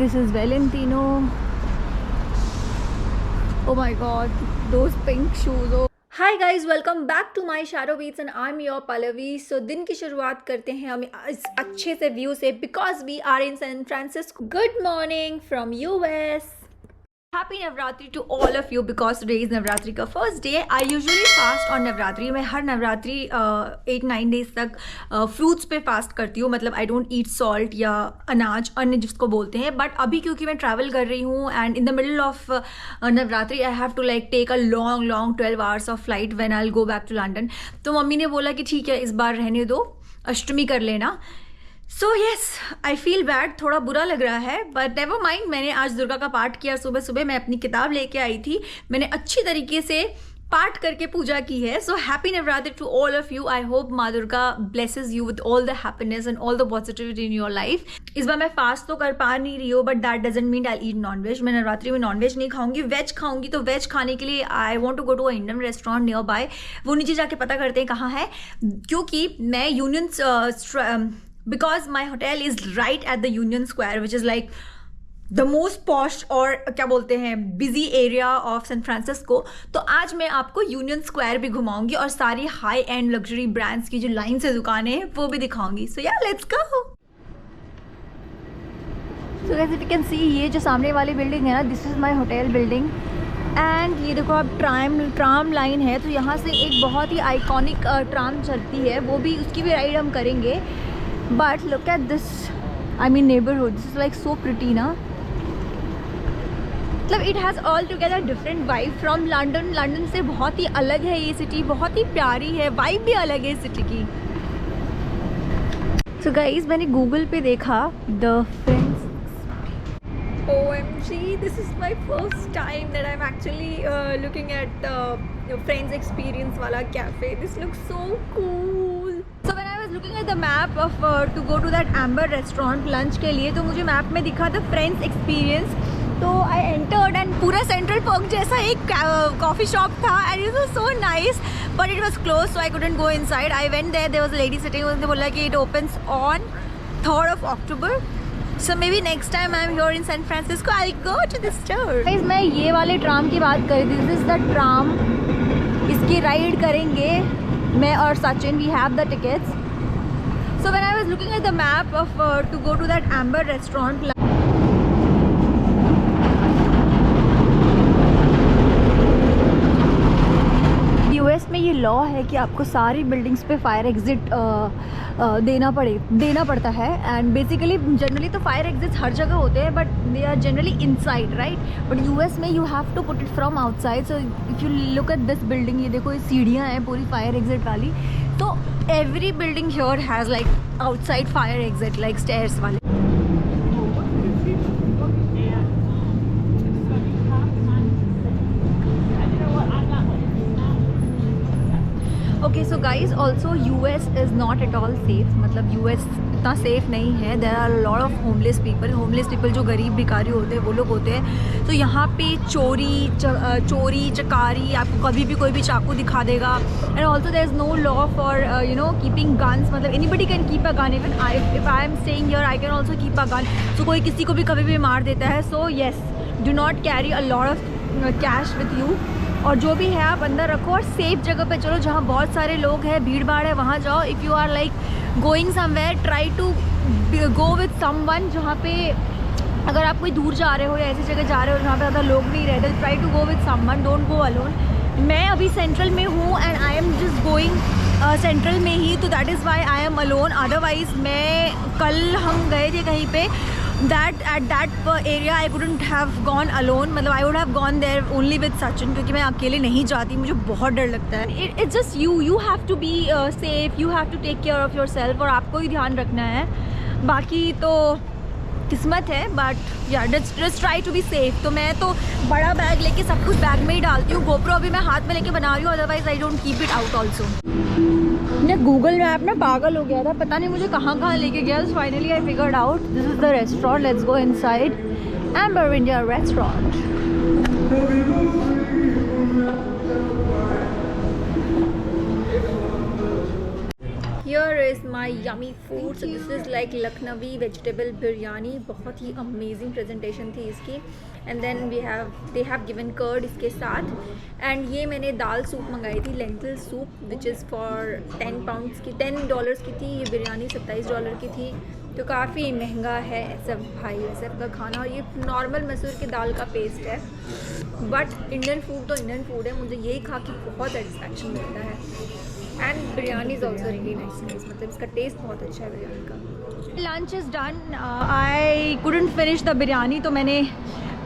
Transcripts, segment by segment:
this is Valentino. Oh my god, those pink shoes. Oh. Hi guys, welcome back to my Shadow Beats and I'm your Pallavi. So दिन की शुरुआत करते हैं हम इस अच्छे से व्यू से because we are in San Francisco. Good morning from US. Happy Navratri to all of you because today is Navratri का first day. I usually fast on Navratri. मैं हर नवरात्रि 8-9 days तक फ्रूट्स पे फास्ट करती हूँ. मतलब I don't eat salt या अनाज अन्न जिसको बोलते हैं. बट अभी क्योंकि मैं ट्रैवल कर रही हूँ and in the middle of Navratri I have to like take a long 12 hours of flight when I will go back to London. तो मम्मी ने बोला कि ठीक है इस बार रहने दो, अष्टमी कर लेना. So yes I feel bad, थोड़ा बुरा लग रहा है बट नेवर माइंड. मैंने आज दुर्गा का पाठ किया. सुबह सुबह मैं अपनी किताब लेके आई थी, मैंने अच्छी तरीके से पाठ करके पूजा की है. So happy Navratri to all of you. I hope माँ Durga blesses you with all the happiness and all the positivity in your life. इस बार मैं फास्ट तो कर पा नहीं रही हूँ but that doesn't mean I eat nonveg. मैं नवरात्रि में नॉनवेज नहीं खाऊंगी, वेज खाऊंगी. तो वेज खाने के लिए I want to go to a Indian restaurant nearby. वो नीचे जाके पता करते हैं कहाँ है, क्योंकि मैं union because my hotel is right at the Union Square which is like the most posh और क्या बोलते हैं busy area of San Francisco. तो आज मैं आपको यूनियन स्क्वायर भी घुमाऊंगी और सारी हाई एंड लग्जरी ब्रांड्स की जो लाइन से दुकानें हैं वो भी दिखाऊंगी. सो या let's go. So guys if you can सी, ये जो सामने वाली बिल्डिंग है ना, this is my hotel building. And ये देखो अब ट्राम लाइन है. तो यहाँ से एक बहुत ही आइकॉनिक ट्राम चलती है, वो भी उसकी भी राइड हम करेंगे. But look at this, I mean neighborhood. This is like so pretty ना. मतलब it has all together different vibe from London. London से बहुत ही अलग है ये सिटी, बहुत ही प्यारी है, वाइब भी अलग है सिटी की. So guys, मैंने गूगल पे देखा the Friends. OMG, this is my first time that I'm actually looking at the Friends Experience वाला cafe. This looks so cool. So when I was looking at the map of to go to that Amber restaurant lunch के लिए, तो मुझे map में दिखा था Friends Experience. तो I entered and पूरा सेंट्रल पर्क जैसा एक कॉफ़ी शॉप था and it was so nice but it was closed so I couldn't go inside. I went there, there was a lady sitting, उसने बोला कि it opens on 3rd of October. So maybe next time I'm here in San Francisco I'll go to this store. Guys, मैं ये वाले tram की बात कर रही थी. This is the tram. इसकी राइड करेंगे मैं और Sachin. We have the tickets. So when I was looking at the map of to go to that Amber restaurant, US में ये लॉ है कि आपको सारी बिल्डिंग्स पे फायर एग्जिट देना पड़ता है. एंड बेसिकली जनरली तो फायर एग्जिट्स हर जगह होते हैं but they are generally inside, right. But US में you have to put it from outside. So if you look at this building, ये देखो ये सीढ़ियाँ हैं पूरी फायर एग्जिट वाली. तो every building here has like outside fire exit, like stairs वाले. Okay so guys also US is not at all safe. मतलब यूएस इतना सेफ नहीं है. There are lot of homeless people जो गरीब भिखारी होते हैं वो लोग होते हैं. तो यहाँ पे चोरी चकारी, आपको कभी भी कोई भी चाकू दिखा देगा. And also there is no law for you know keeping guns. मतलब anybody can keep a gun. Even if I am staying here I can also keep a gun. सो कोई किसी को भी कभी भी मार देता है. So yes, do not carry a lot of cash with you. और जो भी है आप अंदर रखो और सेफ जगह पे चलो जहाँ बहुत सारे लोग हैं, भीड़ भाड़ है, वहाँ जाओ. If you are like going somewhere, try to go with someone. जहाँ पे अगर आप कोई दूर जा रहे हो या ऐसी जगह जा रहे हो जहाँ पे ज़्यादा लोग नहीं रहते, try to go with someone, don't go alone. मैं अभी सेंट्रल में हूँ and I am just going central में ही, तो that is why I am alone. Otherwise मैं कल हम गए थे कहीं पे, that at that area I couldn't have gone alone. मतलब I would have gone there only with Sachin, क्योंकि मैं अकेले नहीं जाती, मुझे बहुत डर लगता है. It's just you have to be safe, you have to take care of yourself. और आपको ही ध्यान रखना है. बाकी तो किस्मत है but yeah just try to be safe. तो मैं तो बड़ा बैग लेके सब कुछ बैग में ही डालती हूँ. गोप्रो अभी मैं हाथ में लेके बना रही हूँ, otherwise I don't keep it out also. ने गूगल मैप ना पागल हो गया था, पता नहीं मुझे कहाँ कहाँ लेके गया. So finally I figured out this is the restaurant. Let's go inside amber India restaurant. Here is my yummy food. So this is like Lucknowi vegetable biryani. बहुत ही amazing presentation थी इसकी. And then they have given curd इसके साथ. And ये मैंने दाल soup मंगाई थी, lentil soup, which is for $10 की, $10 की थी. ये बिरयानी $27 की थी. तो काफ़ी महंगा है सब भाई सब का खाना. और ये नॉर्मल मसूर की दाल का पेस्ट है. बट इंडियन फूड तो इंडियन फूड है, मुझे यही खा के बहुत सेटिस्फैक्शन मिलता है. And biryani is also really nice. मतलब इसका टेस्ट बहुत अच्छा है बिरयानी का. Lunch is done. I couldn't finish the biryani, तो मैंने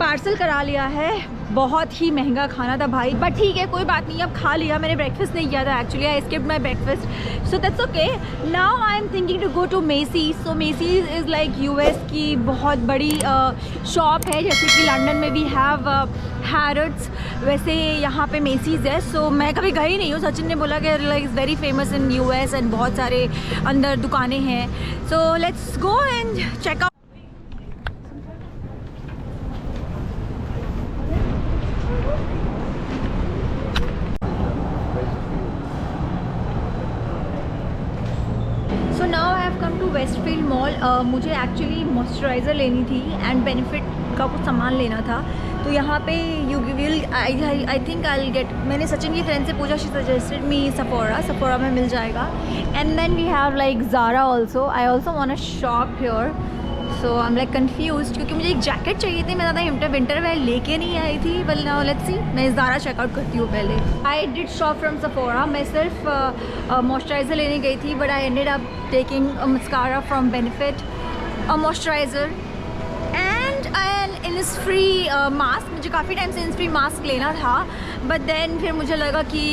पार्सल करा लिया है. बहुत ही महंगा खाना था भाई, बट ठीक है कोई बात नहीं, अब खा लिया. मैंने ब्रेकफास्ट नहीं किया था actually. I skipped my breakfast, so that's okay. Now I am thinking to go to Macy's. So Macy's is like US की बहुत बड़ी शॉप है. जैसे कि लंदन में भी हैव हैरड्स, वैसे यहाँ पे मेसीज है. सो मैं कभी गई नहीं हूँ. सचिन ने बोला कि like is very famous in US and बहुत सारे अंदर दुकानें हैं. So let's go and check out. Westfield mall. मुझे एक्चुअली मॉइस्चराइज़र लेनी थी एंड बेनिफिट का कुछ सामान लेना था. तो यहाँ पे you will I think I will get. मैंने सचिन की फ्रेंड से पूछा, शी सजेस्टेड मी सफोरा में मिल जाएगा. And then we have like Zara also. I also want a shop here. So I am like confuse, क्योंकि मुझे एक जैकेट चाहिए थी. मैं ज़्यादा विंटर वेयर लेके नहीं आई थी. बल नाउ लेट्स सी, मैं ज़ारा चेकआउट करती हूँ पहले. I did shop from Sephora. मैं सिर्फ मॉइस्चराइज़र लेने गई थी, but I ended up taking mascara from Benefit, a moisturiser and an Innisfree mask. मुझे काफ़ी टाइम से इनिसफ्री मास्क लेना था, बट देन फिर मुझे लगा कि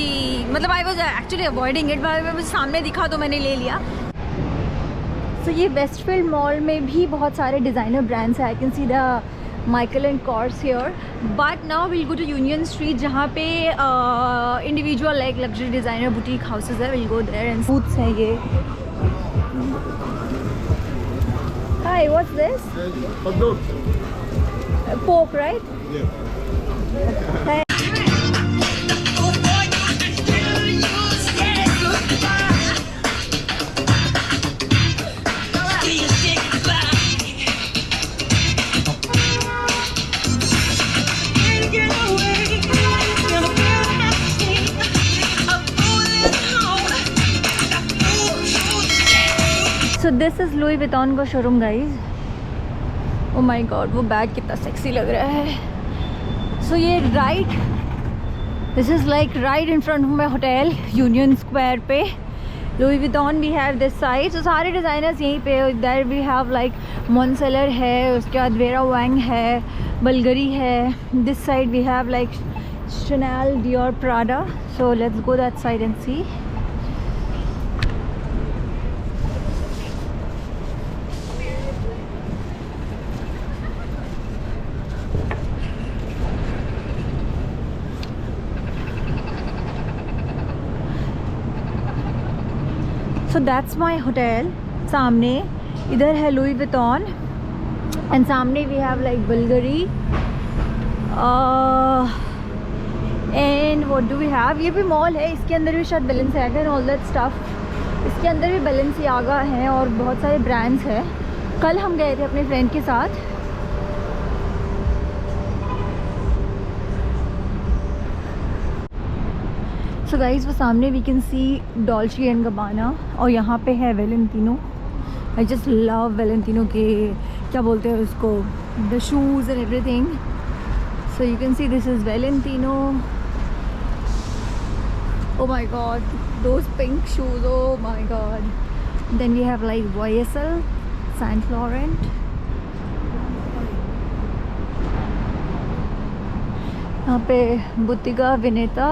मतलब I was actually avoiding it, but मुझे सामने दिखा तो मैंने ले लिया. सो ये वेस्टफील्ड मॉल में भी बहुत सारे डिज़ाइनर ब्रांड्स हैं. I can see the Michael and Kors here. But now will go to Union Street, जहाँ पे individual like luxury designer boutique houses है. Will go there and booths हैं ये. Hi, what's this? Pork, right? Yeah. So this is Louis Vuitton का showroom guys. Oh my god, वो bag कितना sexy लग रहा है. सो ये right, this is like right in front of my hotel Union Square पे. Louis Vuitton we have this side. तो सारे डिज़ाइनर्स यहीं पे. There we have like Moncler है, उसके बाद वेरा वैंग है, बल्गरी है. This side we have like Chanel, Dior, Prada. So let's go that side and see. So that's my hotel. सामने इधर है लुई विटॉन एंड सामने we have like Bulgari. And what do we have? ये भी mall है, इसके अंदर भी शायद Balenciaga and all that stuff. इसके अंदर भी Balenciaga हैं और बहुत सारे ब्रांड्स हैं. कल हम गए थे अपने फ्रेंड के साथ. सो गाइस, वो सामने we can see Dolce and Gabbana और यहाँ पे है Valentino. I just love Valentino के क्या बोलते हैं उसको, the shoes and everything. So you can see this is Valentino. Oh my god, those pink shoes, oh my god. Then we have like YSL, Saint Laurent. यहाँ पे बुतिका विनेता.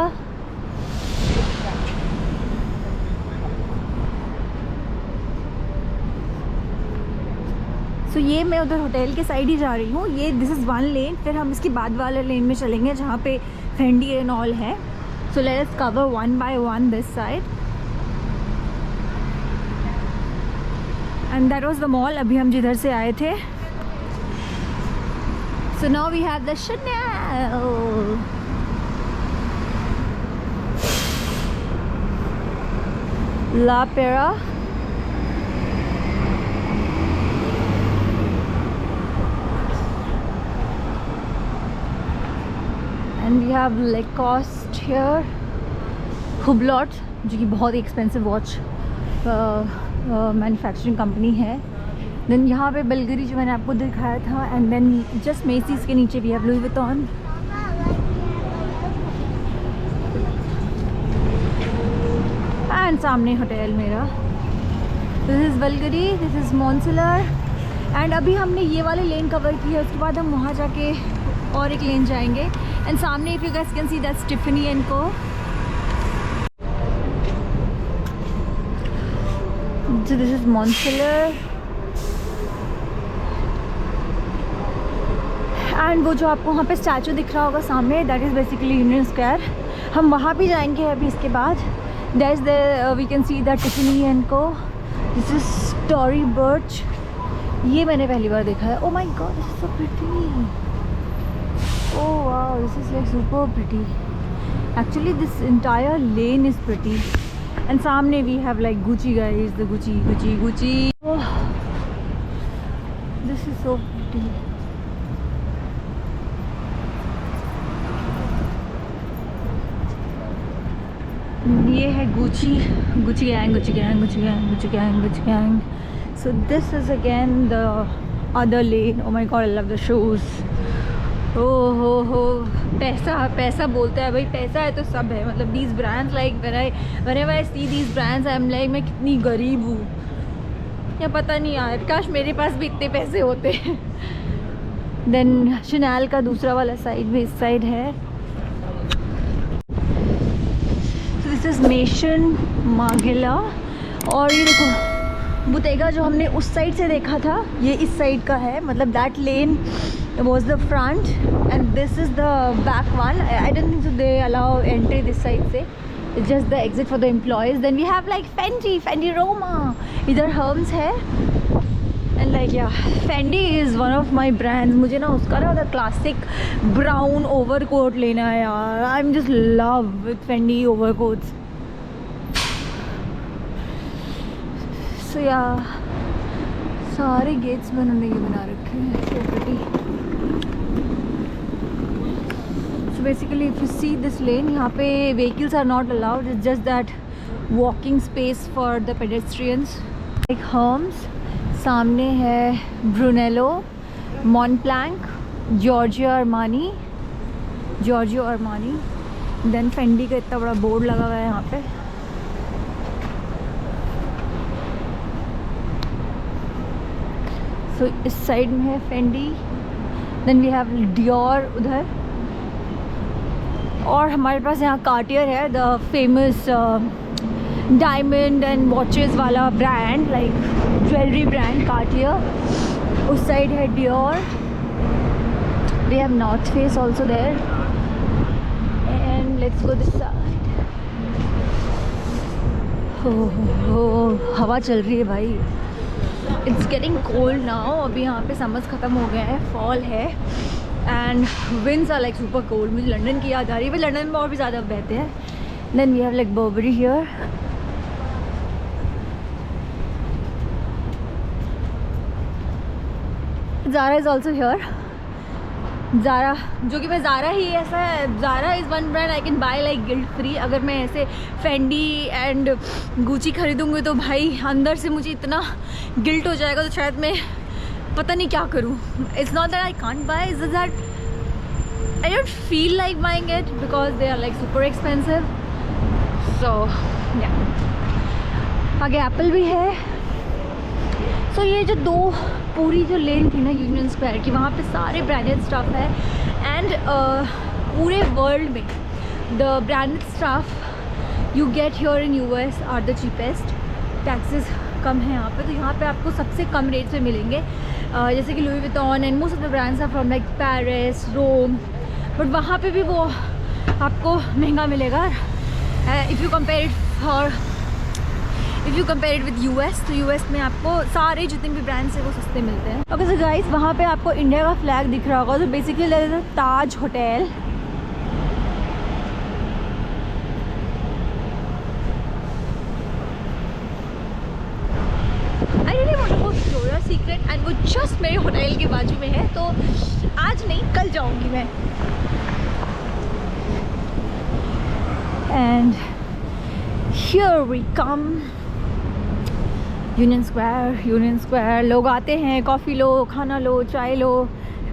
सो ये मैं उधर होटल के साइड ही जा रही हूँ. ये दिस इज़ वन लेन, फिर हम इसके बाद वाले लेन में चलेंगे जहाँ पे फेंडी एंड ऑल है. So let us cover one by one this side. And that was the mall. अभी हम जिधर से आए थे. So now we have the Chanel. La Pera. And we have Lacoste here, Hublot, जो कि बहुत ही एक्सपेंसिव वॉच मैन्युफैक्चरिंग कंपनी है। देन यहाँ पे बल्गरी जो मैंने आपको दिखाया था, एंड देन जस्ट मेसीज के नीचे भी हैव लुई विटॉन। एंड सामने होटल मेरा, this is Bulgari, this is Moncler. And अभी हमने ये वाले लेन कवर की है, उसके बाद हम वहाँ जाके और एक लेन जाएंगे। एंड सामने if you guys can see that's Tiffany and को। So this is Moncelor, and वो जो आपको वहाँ पे स्टैचू दिख रहा होगा सामने, that is basically Union Square. हम वहाँ भी जाएंगे अभी इसके बाद। That is the we can see the Tiffany and co. This is Tory Burch, ये मैंने पहली बार देखा है। Oh my god, this is so pretty. Oh wow, this is like super pretty. Actually this entire lane is pretty. And सामने we have like Gucci guys, the Gucci Gucci Gucci. This is so pretty. ये है Gucci, Gucci gang, Gucci gang, Gucci gang, Gucci gang, Gucci gang. So this is again the other lane. Oh my god, I love the shoes. Oh ho, पैसा पैसा बोलता है भाई, पैसा है तो सब है। मतलब these brands like whenever I see these brands I am like मैं कितनी गरीब हूँ, या पता नहीं यार, काश मेरे पास भी इतने पैसे होते। देन शनेल का दूसरा वाला साइड भी इस साइड है। This is Maison Margiela. और ये देखो बुतेगा जो हमने उस साइड से देखा था, ये इस साइड का है। मतलब that lane was the front and this is the back one. I don't think so they allow entry this side से, it's just the exit for the employees. Then we have like Fendi Roma, इधर Hermes है। and like yeah, Fendi is one of my brands। मुझे ना उसका ना the classic brown overcoat लेना है यार। I'm just love with Fendi overcoats। so yeah, सारे गेट्स में उन्होंने ये बना रखे हैं, so pretty। Basically if you see this lane, यहाँ पे vehicles are not allowed, it's just that walking space for the pedestrians। like Hermes, सामने है Brunello, Montblanc, Giorgio Armani, then Fendi का इतना बड़ा बोर्ड लगा हुआ है यहाँ पे। so इस साइड में है Fendi, then we have Dior उधर। और हमारे पास यहाँ कार्टियर है, the famous diamond and watches वाला brand, like jewellery brand Cartier. उस साइड है Dior. We have North Face also there. And let's go this side. हो हवा चल रही है भाई। It's getting cold now. अभी यहाँ पे समर्स ख़त्म हो गया है, फॉल है and winds are like super cold. मुझे लंदन की याद आ रही है, बट लंदन में और भी ज़्यादा बहते हैं। Then we have like Burberry here. Zara is also here. Zara, जो कि मैं ज़ारा ही ऐसा है, Zara is one brand I can buy like guilt free. अगर मैं ऐसे फेंडी एंड गुची खरीदूँगी तो भाई अंदर से मुझे इतना गिल्ट हो जाएगा, तो शायद मैं पता नहीं क्या करूँ। It's not that I can't buy, it's that I don't feel like buying it because they are like super expensive. So ya, आगे एप्पल भी है। सो ये जो दो पूरी जो लेन थी ना यूनियन स्क्वायर की, वहाँ पे सारे ब्रांडेड स्टफ है। एंड पूरे वर्ल्ड में the branded stuff you get here in US are the cheapest. Taxes कम है यहाँ पे, तो यहाँ पे आपको सबसे कम रेट पे मिलेंगे। जैसे कि Louis Vuitton and most of the brands are from like Paris, Rome, but वहाँ पे भी वो आपको महंगा मिलेगा। If you compare it with US, तो US में आपको सारे जितने भी ब्रांड्स हैं वो सस्ते मिलते हैं। ओके सो गाइस, वहाँ पे आपको इंडिया का फ्लैग दिख रहा होगा। तो basically that is a Taj hotel. I really want to go Victoria secret and वो जस्ट मेरे होटल के बाजू में है, तो आज नहीं कल जाऊँगी मैं। And here we come Union Square. लोग आते हैं, कॉफ़ी लो, खाना लो, चाय लो,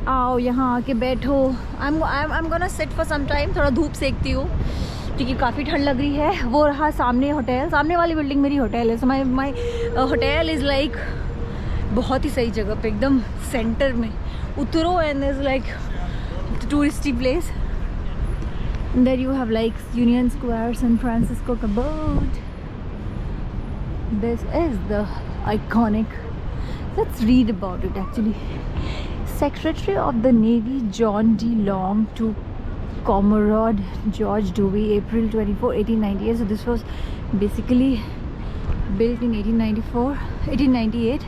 आओ यहाँ आके बैठो। I am gonna sit for some time, थोड़ा धूप सेकती हूँ क्योंकि काफ़ी ठंड लग रही है। वो रहा सामने होटल, सामने वाली बिल्डिंग मेरी होटल है। So my hotel is like बहुत ही सही जगह पे, एकदम सेंटर में उतरो and is like touristy place. There you have like Union Square, San Francisco का board. This is the iconic, let's read about it actually. Secretary of the Navy John D. Long to Commodore George Dewey, April 24, 1898. So this was basically built in 1898.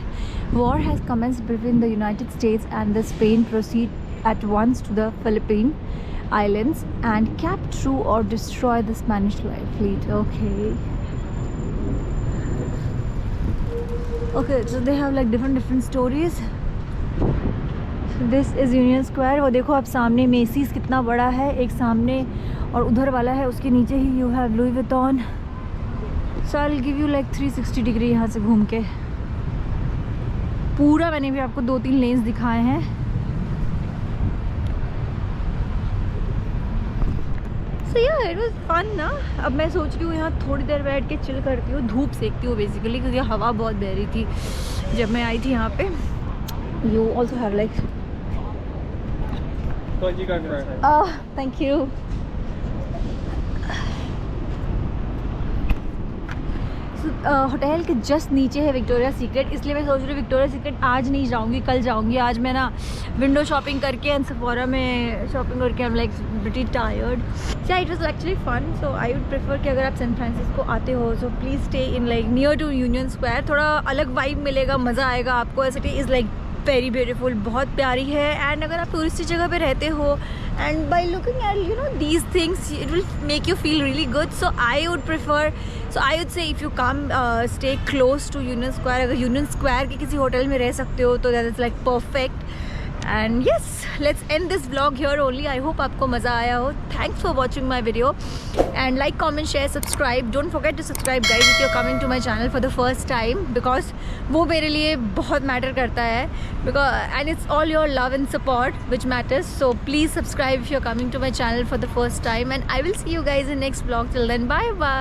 War has commenced between the United States and the Spain. Proceed at once to the Philippine Islands and capture or destroy the Spanish fleet. Okay, so they have like different stories. So this is Union Square. वो देखो आप सामने Messi's कितना बड़ा है, एक सामने और उधर वाला है, उसके नीचे ही you have Louis Vuitton. So I'll give you like 360 degree यहाँ से घूम के। पूरा मैंने भी आपको 2-3 लेन्स दिखाए हैं। So yeah, it was fun ना। अब मैं सोच रही हूँ यहाँ थोड़ी देर बैठ के चिल करती हूँ, धूप सेकती हूँ बेसिकली, क्योंकि हवा बहुत बह रही थी जब मैं आई थी यहाँ पे। You also have like thank you। Hotel के जस्ट नीचे है विक्टोरिया सीक्रेट, इसलिए मैं सोच रही हूँ विक्टोरिया सीक्रेट आज नहीं जाऊँगी, कल जाऊँगी। आज मैं ना विंडो शॉपिंग करके एंड सेफोरा में शॉपिंग करके I am like pretty tired. Ya it was actually fun. So I would prefer कि अगर आप सैन फ्रांसिस्को आते हो so please stay in like near to Union Square. थोड़ा अलग वाइब मिलेगा, मज़ा आएगा आपको। City is like very beautiful, बहुत प्यारी है। एंड अगर आप टूरिस्टी जगह पे रहते हो and by looking at you know these things it will make you feel really good. So I would say if you come stay close to Union Square, अगर यूनियन स्क्वायर के किसी hotel में रह सकते हो तो that is like perfect. And yes, let's end this vlog here only. I hope आपको मज़ा आया हो। Thanks for watching my video and like, comment, share, subscribe. Don't forget to subscribe guys if you are coming to my channel for the first time, because वो मेरे लिए बहुत matter करता है, because and it's all your love and support which matters. So please subscribe if you are coming to my channel for the first time and I will see you guys in next vlog. Till then, bye bye.